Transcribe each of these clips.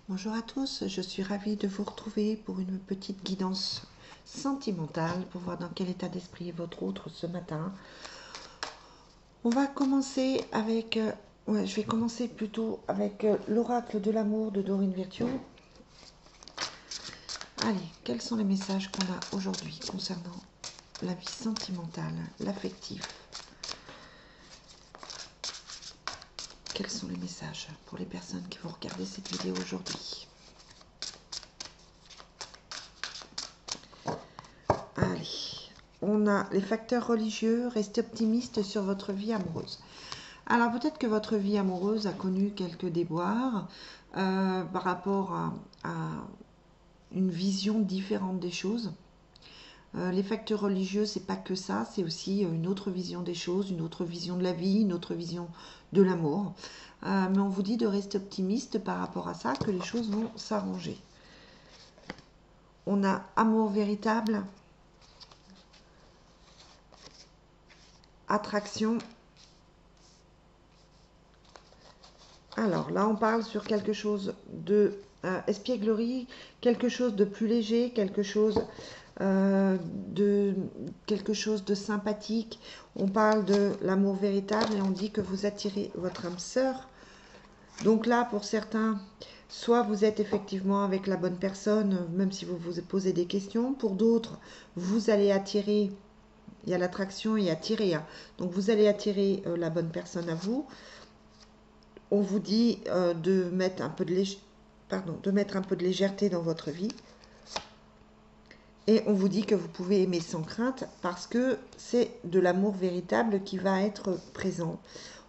Bonjour à tous, je suis ravie de vous retrouver pour une petite guidance sentimentale pour voir dans quel état d'esprit est votre autre ce matin. On va commencer avec, je vais commencer plutôt avec l'oracle de l'amour de Dorine Virtue. Allez, quels sont les messages qu'on a aujourd'hui concernant la vie sentimentale, l'affectif? Quels sont les messages pour les personnes qui vont regarder cette vidéo aujourd'hui? Allez, on a les facteurs religieux. Restez optimiste sur votre vie amoureuse. Alors peut-être que votre vie amoureuse a connu quelques déboires par rapport à une vision différente des choses. Les facteurs religieux, c'est pas que ça, c'est aussi une autre vision des choses, une autre vision de la vie, une autre vision de l'amour. Mais on vous dit de rester optimiste par rapport à ça, que les choses vont s'arranger. On a amour véritable, attraction. Alors là, on parle sur quelque chose de espièglerie, quelque chose de plus léger, quelque chose de sympathique. On parle de l'amour véritable et on dit que vous attirez votre âme sœur. Donc là, pour certains, soit vous êtes effectivement avec la bonne personne, même si vous vous posez des questions. Pour d'autres, vous allez attirer, il y a l'attraction et attirer. Donc vous allez attirer la bonne personne à vous. On vous dit de mettre un peu de légèreté dans votre vie. Et on vous dit que vous pouvez aimer sans crainte parce que c'est de l'amour véritable qui va être présent.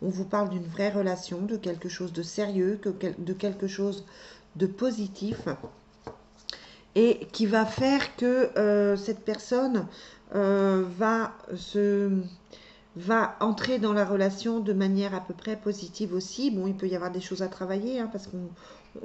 On vous parle d'une vraie relation, de quelque chose de sérieux, de quelque chose de positif et qui va faire que cette personne va entrer dans la relation de manière à peu près positive aussi. Bon, il peut y avoir des choses à travailler parce qu'on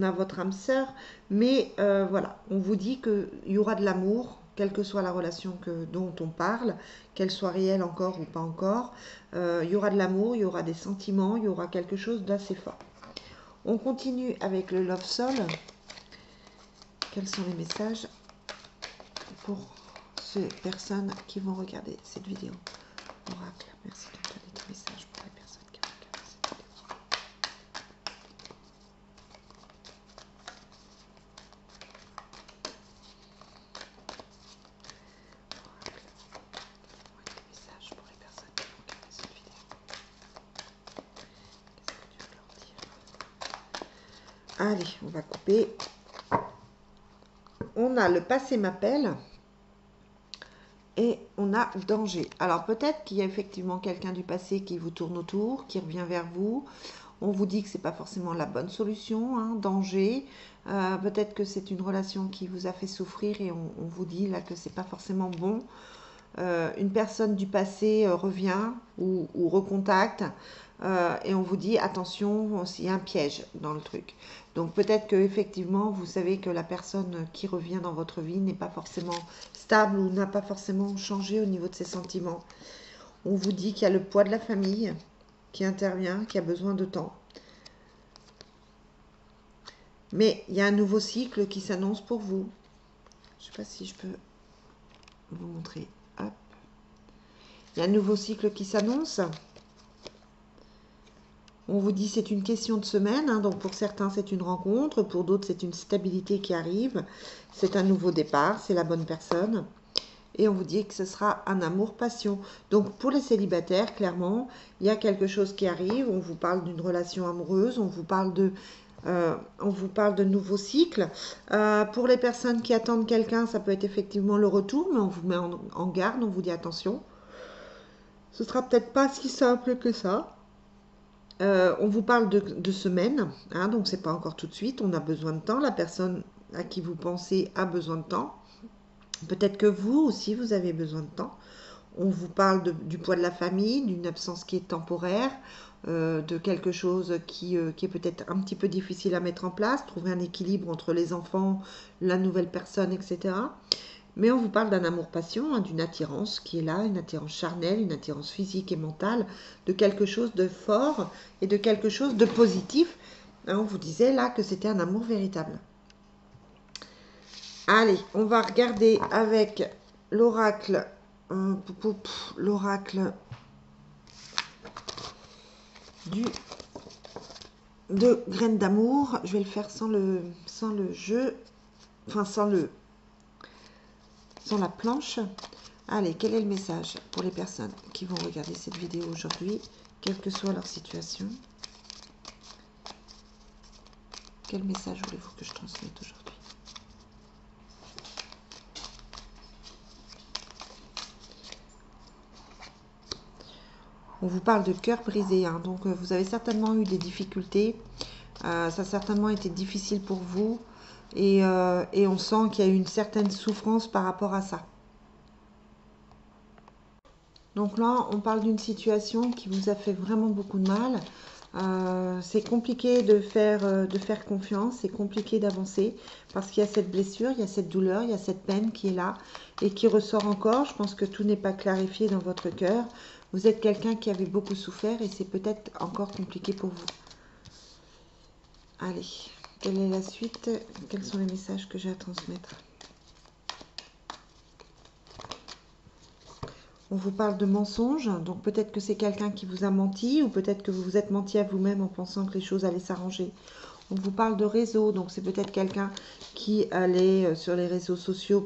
a votre âme sœur, mais voilà, on vous dit qu'il y aura de l'amour, quelle que soit la relation dont on parle, qu'elle soit réelle encore ou pas encore. Il y aura de l'amour, il y aura des sentiments, il y aura quelque chose d'assez fort. On continue avec le Love Soul. Quels sont les messages pour ces personnes qui vont regarder cette vidéo? Oracle, merci de me donner des messages pour les personnes qui vont regarder cette vidéo. Oracle, donne-moi des messages pour les personnes qui vont regarder cette vidéo. Qu'est-ce que tu veux leur dire? Allez, on va couper. On a le passé m'appelle. Et on a danger. Alors peut-être qu'il y a effectivement quelqu'un du passé qui vous tourne autour, qui revient vers vous. On vous dit que ce n'est pas forcément la bonne solution, danger. Peut-être que c'est une relation qui vous a fait souffrir et on vous dit là que c'est pas forcément bon. Une personne du passé revient ou recontacte et on vous dit attention, il y a un piège dans le truc. Donc peut-être que effectivement vous savez que la personne qui revient dans votre vie n'est pas forcément stable ou n'a pas forcément changé au niveau de ses sentiments. On vous dit qu'il y a le poids de la famille qui intervient, qui a besoin de temps. Mais il y a un nouveau cycle qui s'annonce pour vous. Je ne sais pas si je peux vous montrer. Hop. Il y a un nouveau cycle qui s'annonce. On vous dit c'est une question de semaine, donc pour certains c'est une rencontre, pour d'autres c'est une stabilité qui arrive, c'est un nouveau départ, c'est la bonne personne. Et on vous dit que ce sera un amour-passion. Donc pour les célibataires, clairement, il y a quelque chose qui arrive, on vous parle d'une relation amoureuse, on vous parle de nouveaux cycles. Pour les personnes qui attendent quelqu'un, ça peut être effectivement le retour, mais on vous met en garde, on vous dit attention. Ce sera peut-être pas si simple que ça. On vous parle de semaines, donc c'est pas encore tout de suite, on a besoin de temps, la personne à qui vous pensez a besoin de temps. Peut-être que vous aussi, vous avez besoin de temps. On vous parle du poids de la famille, d'une absence qui est temporaire, de quelque chose qui est peut-être un petit peu difficile à mettre en place, trouver un équilibre entre les enfants, la nouvelle personne, etc. Mais on vous parle d'un amour-passion, d'une attirance qui est là, une attirance charnelle, une attirance physique et mentale, de quelque chose de fort et de quelque chose de positif. Hein, on vous disait là que c'était un amour véritable. Allez, on va regarder avec l'oracle. L'oracle de graines d'amour. Je vais le faire sans le jeu, enfin sans la planche. Allez, quel est le message pour les personnes qui vont regarder cette vidéo aujourd'hui, quelle que soit leur situation? Quel message voulez-vous que je transmette aujourd'hui? On vous parle de cœur brisé, hein, donc vous avez certainement eu des difficultés. Ça a certainement été difficile pour vous. Et on sent qu'il y a eu une certaine souffrance par rapport à ça. Donc là, on parle d'une situation qui vous a fait vraiment beaucoup de mal. C'est compliqué de faire confiance, c'est compliqué d'avancer parce qu'il y a cette blessure, il y a cette douleur, il y a cette peine qui est là et qui ressort encore. Je pense que tout n'est pas clarifié dans votre cœur. Vous êtes quelqu'un qui avait beaucoup souffert et c'est peut-être encore compliqué pour vous. Allez, quelle est la suite? Quels sont les messages que j'ai à transmettre? On vous parle de mensonges, donc peut-être que c'est quelqu'un qui vous a menti ou peut-être que vous vous êtes menti à vous-même en pensant que les choses allaient s'arranger. On vous parle de réseau, donc c'est peut-être quelqu'un qui allait sur les réseaux sociaux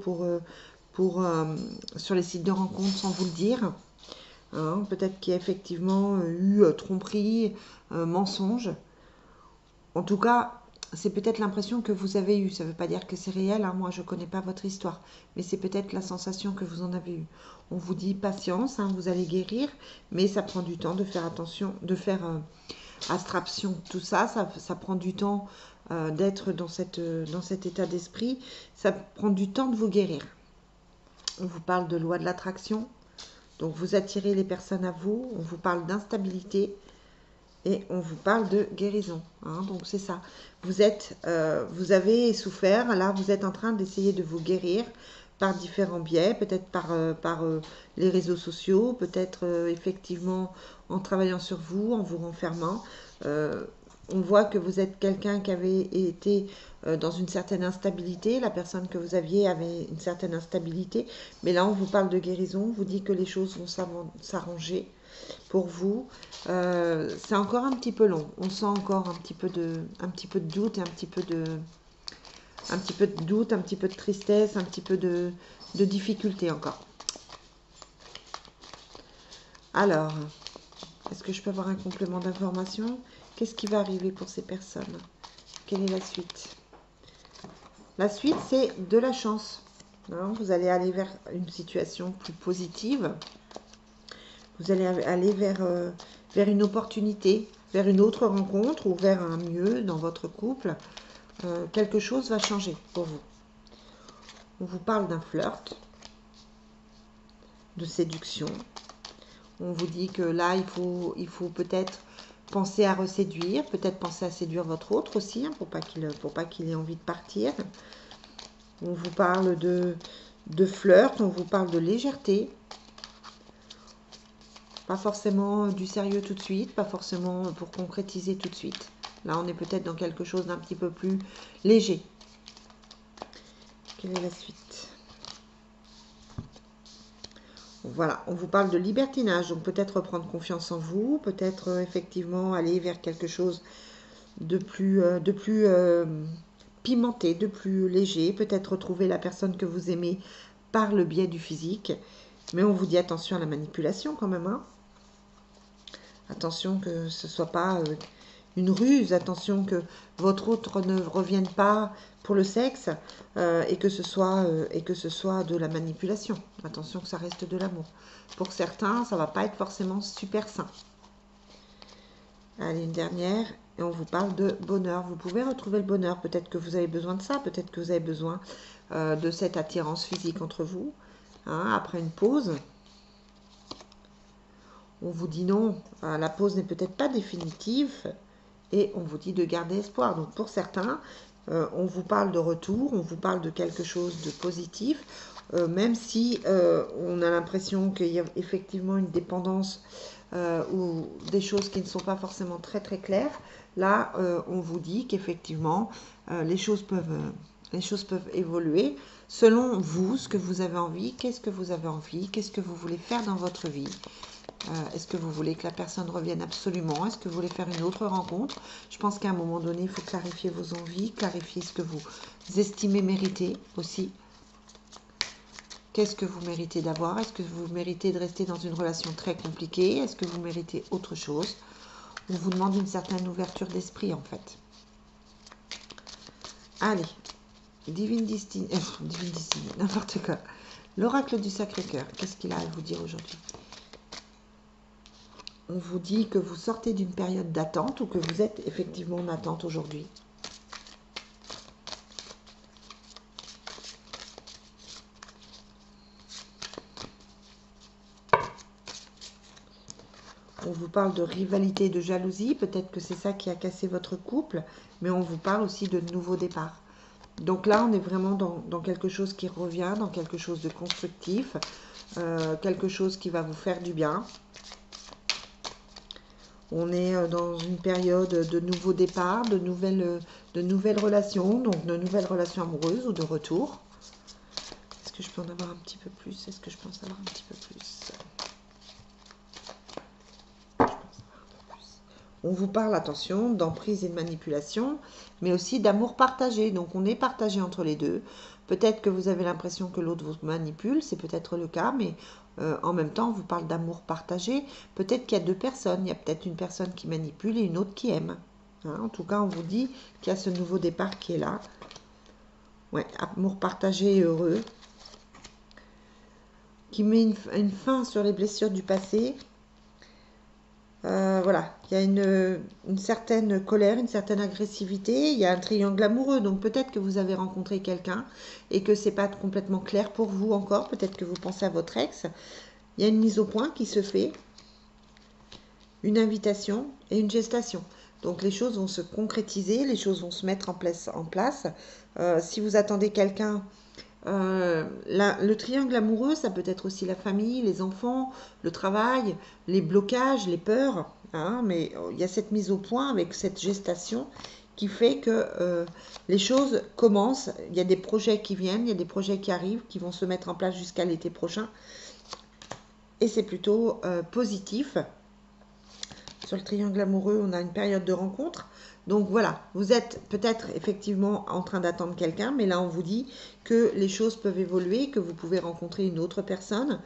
sur les sites de rencontres sans vous le dire. Hein, peut-être qu'il y a effectivement eu tromperie, mensonge. En tout cas, c'est peut-être l'impression que vous avez eue. Ça ne veut pas dire que c'est réel, hein. Moi je ne connais pas votre histoire, mais c'est peut-être la sensation que vous en avez eue. On vous dit patience, hein, vous allez guérir, mais ça prend du temps de faire attention, de faire abstraction de tout ça. Ça prend du temps d'être dans cet état d'esprit. Ça prend du temps de vous guérir. On vous parle de loi de l'attraction. Donc vous attirez les personnes à vous, on vous parle d'instabilité et on vous parle de guérison. Hein, donc c'est ça. Vous avez souffert, là vous êtes en train d'essayer de vous guérir par différents biais, peut-être par les réseaux sociaux, peut-être effectivement en travaillant sur vous, en vous renfermant. On voit que vous êtes quelqu'un qui avait été dans une certaine instabilité. La personne que vous aviez avait une certaine instabilité. Mais là, on vous parle de guérison. On vous dit que les choses vont s'arranger pour vous. C'est encore un petit peu long. On sent encore un petit peu de doute, un petit peu de doute, un petit peu de tristesse, un petit peu de difficulté encore. Alors, est-ce que je peux avoir un complément d'information? Qu'est-ce qui va arriver pour ces personnes? Quelle est la suite? La suite, c'est de la chance. Hein, vous allez aller vers une situation plus positive. Vous allez aller vers une opportunité, vers une autre rencontre ou vers un mieux dans votre couple. Quelque chose va changer pour vous. On vous parle d'un flirt, de séduction. On vous dit que là, il faut peut-être penser à reséduire, peut-être penser à séduire votre autre aussi, hein, pour pas qu'il ait envie de partir. On vous parle de flirt, on vous parle de légèreté. Pas forcément du sérieux tout de suite, pas forcément pour concrétiser tout de suite. Là, on est peut-être dans quelque chose d'un petit peu plus léger. Quelle est la suite? Voilà, on vous parle de libertinage, donc peut-être prendre confiance en vous, peut-être effectivement aller vers quelque chose de plus pimenté, de plus léger, peut-être retrouver la personne que vous aimez par le biais du physique. Mais on vous dit attention à la manipulation quand même. Hein. Attention que ce ne soit pas une ruse, attention que votre autre ne revienne pas pour le sexe et que ce soit de la manipulation. Attention que ça reste de l'amour. Pour certains, ça ne va pas être forcément super sain. Allez, une dernière. Et on vous parle de bonheur. Vous pouvez retrouver le bonheur. Peut-être que vous avez besoin de ça. Peut-être que vous avez besoin de cette attirance physique entre vous. Hein, après une pause. On vous dit non. La pause n'est peut-être pas définitive. Et on vous dit de garder espoir. Donc pour certains, on vous parle de retour. On vous parle de quelque chose de positif. Même si on a l'impression qu'il y a effectivement une dépendance ou des choses qui ne sont pas forcément très très claires, Là, on vous dit qu'effectivement, les choses peuvent évoluer selon vous, ce que vous avez envie, qu'est-ce que vous avez envie, qu'est-ce que vous voulez faire dans votre vie. Est-ce que vous voulez que la personne revienne absolument? Est-ce que vous voulez faire une autre rencontre? Je pense qu'à un moment donné, il faut clarifier vos envies, clarifier ce que vous estimez mériter aussi. Qu'est-ce que vous méritez d'avoir? Est-ce que vous méritez de rester dans une relation très compliquée? Est-ce que vous méritez autre chose? On vous demande une certaine ouverture d'esprit en fait. Allez, Divine Destinée, n'importe quoi. L'oracle du Sacré-Cœur, qu'est-ce qu'il a à vous dire aujourd'hui? On vous dit que vous sortez d'une période d'attente ou que vous êtes effectivement en attente aujourd'hui. On vous parle de rivalité, de jalousie. Peut-être que c'est ça qui a cassé votre couple, mais on vous parle aussi de nouveau départ. Donc là, on est vraiment dans quelque chose qui revient, dans quelque chose de constructif, quelque chose qui va vous faire du bien. On est dans une période de nouveaux départs, de nouvelles relations, donc de nouvelles relations amoureuses ou de retour. Est-ce que je peux en avoir un petit peu plus? Est-ce que je peux en savoir un petit peu plus? On vous parle, attention, d'emprise et de manipulation, mais aussi d'amour partagé. Donc on est partagé entre les deux. Peut-être que vous avez l'impression que l'autre vous manipule, c'est peut-être le cas, mais en même temps, on vous parle d'amour partagé. Peut-être qu'il y a deux personnes. Il y a peut-être une personne qui manipule et une autre qui aime. Hein, en tout cas, on vous dit qu'il y a ce nouveau départ qui est là. Ouais, amour partagé et heureux. Qui met une fin sur les blessures du passé. Voilà, il y a une certaine colère, une certaine agressivité, il y a un triangle amoureux, donc peut-être que vous avez rencontré quelqu'un et que c'est pas complètement clair pour vous encore, peut-être que vous pensez à votre ex. Il y a une mise au point qui se fait, une invitation et une gestation. Donc les choses vont se concrétiser, les choses vont se mettre en place. Si vous attendez quelqu'un, le triangle amoureux, ça peut être aussi la famille, les enfants, le travail, les blocages, les peurs. Hein, mais il y a cette mise au point avec cette gestation qui fait que les choses commencent. Il y a des projets qui viennent, il y a des projets qui arrivent, qui vont se mettre en place jusqu'à l'été prochain. Et c'est plutôt positif. Sur le triangle amoureux, on a une période de rencontre. Donc voilà, vous êtes peut-être effectivement en train d'attendre quelqu'un, mais là on vous dit que les choses peuvent évoluer, que vous pouvez rencontrer une autre personne.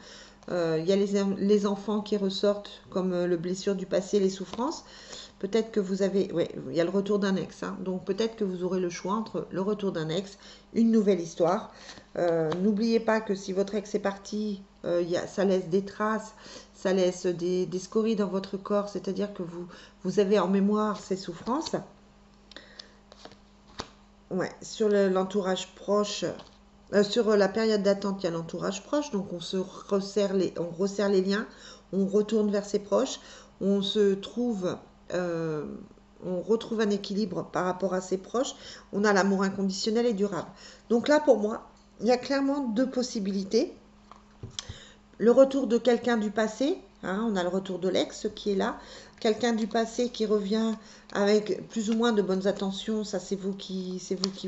Il y a les enfants qui ressortent comme le blessure du passé, les souffrances. Peut-être que vous avez... Oui, il y a le retour d'un ex. Hein, donc peut-être que vous aurez le choix entre le retour d'un ex, une nouvelle histoire. N'oubliez pas que si votre ex est parti, ça laisse des traces, ça laisse des scories dans votre corps, c'est-à-dire que vous avez en mémoire ces souffrances. Ouais, sur l'entourage proche, sur la période d'attente, il y a l'entourage proche, donc on resserre les liens, on retourne vers ses proches, on retrouve un équilibre par rapport à ses proches, on a l'amour inconditionnel et durable. Donc là, pour moi, il y a clairement deux possibilités. Le retour de quelqu'un du passé, hein, on a le retour de l'ex qui est là, quelqu'un du passé qui revient avec plus ou moins de bonnes intentions, ça c'est vous qui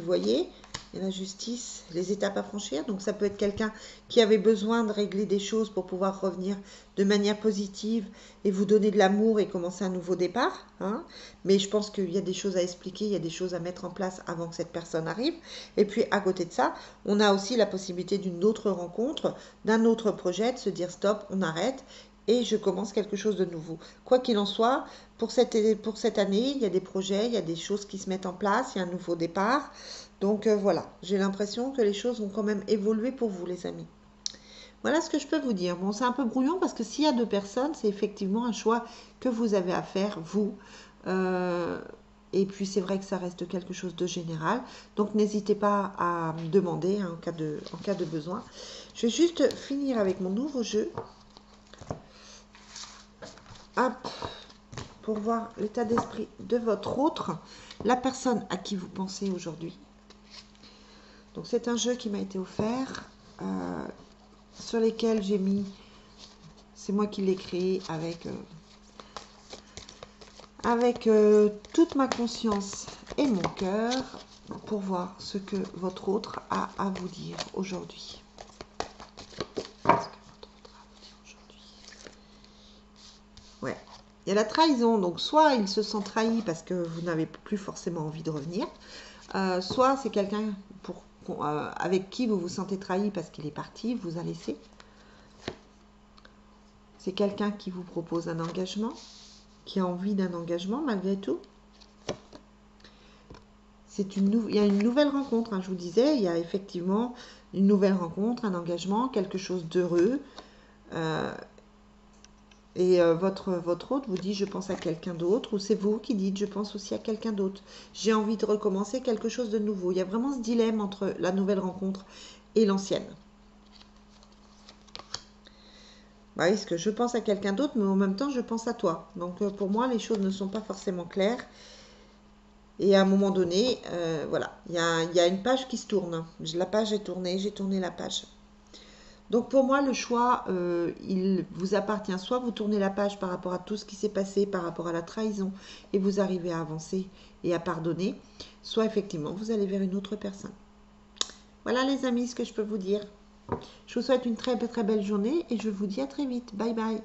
voyez. Il y a la justice, les étapes à franchir, donc ça peut être quelqu'un qui avait besoin de régler des choses pour pouvoir revenir de manière positive et vous donner de l'amour et commencer un nouveau départ. Hein. Mais je pense qu'il y a des choses à expliquer, il y a des choses à mettre en place avant que cette personne arrive. Et puis à côté de ça, on a aussi la possibilité d'une autre rencontre, d'un autre projet, de se dire stop, on arrête et je commence quelque chose de nouveau. Quoi qu'il en soit, pour cette année, il y a des projets, il y a des choses qui se mettent en place, il y a un nouveau départ. Donc voilà, j'ai l'impression que les choses vont quand même évoluer pour vous les amis. Voilà ce que je peux vous dire. Bon, c'est un peu brouillon parce que s'il y a deux personnes, c'est effectivement un choix que vous avez à faire, vous. Et puis c'est vrai que ça reste quelque chose de général. Donc n'hésitez pas à me demander hein, en cas de besoin. Je vais juste finir avec mon nouveau jeu. Hop, pour voir l'état d'esprit de votre autre, la personne à qui vous pensez aujourd'hui. Donc c'est un jeu qui m'a été offert, sur lesquels j'ai mis, c'est moi qui l'ai créé avec toute ma conscience et mon cœur pour voir ce que votre autre a à vous dire aujourd'hui. Ouais. Il y a la trahison, donc soit il se sent trahi parce que vous n'avez plus forcément envie de revenir, soit c'est quelqu'un avec qui vous vous sentez trahi parce qu'il est parti, vous a laissé. C'est quelqu'un qui vous propose un engagement, qui a envie d'un engagement malgré tout. Il y a une nouvelle rencontre, hein, je vous disais, il y a effectivement une nouvelle rencontre, un engagement, quelque chose d'heureux. Votre hôte vous dit je pense à quelqu'un d'autre, ou c'est vous qui dites je pense aussi à quelqu'un d'autre. J'ai envie de recommencer quelque chose de nouveau. Il y a vraiment ce dilemme entre la nouvelle rencontre et l'ancienne. Bah, est-ce que je pense à quelqu'un d'autre, mais en même temps je pense à toi. Donc pour moi les choses ne sont pas forcément claires. Et à un moment donné, voilà, il y a une page qui se tourne. La page est tournée, j'ai tourné la page. Donc pour moi, le choix, il vous appartient. Soit vous tournez la page par rapport à tout ce qui s'est passé, par rapport à la trahison, et vous arrivez à avancer et à pardonner. Soit effectivement, vous allez vers une autre personne. Voilà les amis, ce que je peux vous dire. Je vous souhaite une très très belle journée et je vous dis à très vite. Bye bye.